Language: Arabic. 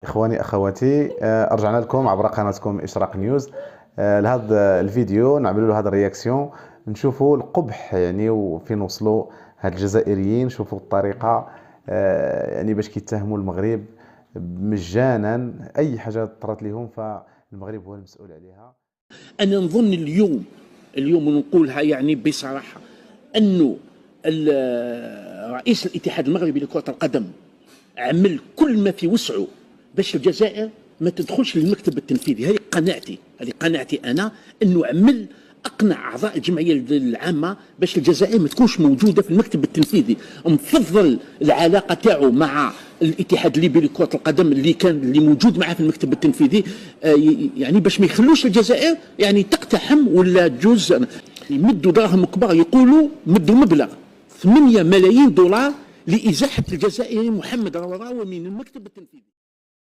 إخواني أخواتي، رجعنا لكم عبر قناتكم إشراق نيوز. لهذا الفيديو نعملوا له هذا الرياكسيون، نشوفوا القبح يعني وفين وصلوا هاد الجزائريين. شوفوا الطريقة يعني باش كيتهموا المغرب مجانا. أي حاجة طرات لهم فالمغرب هو المسؤول عليها. أنا نظن اليوم ونقولها يعني بصراحة أنه رئيس الاتحاد المغربي لكرة القدم عمل كل ما في وسعه باش الجزائر ما تدخلش للمكتب التنفيذي. هذه قناعتي أنا، أنه عمل أقنع أعضاء الجمعية العامة باش الجزائر ما تكونش موجودة في المكتب التنفيذي. مفضل العلاقة تاعو مع الاتحاد الليبي لكرة القدم اللي موجود معاه في المكتب التنفيذي، يعني باش ما يخلوش الجزائر يعني تقتحم ولا جزء. يمدوا دراهم كبار، يقولوا مدوا مبلغ 8 ملايين دولار لإزاحة الجزائري محمد الرضاوي من المكتب التنفيذي.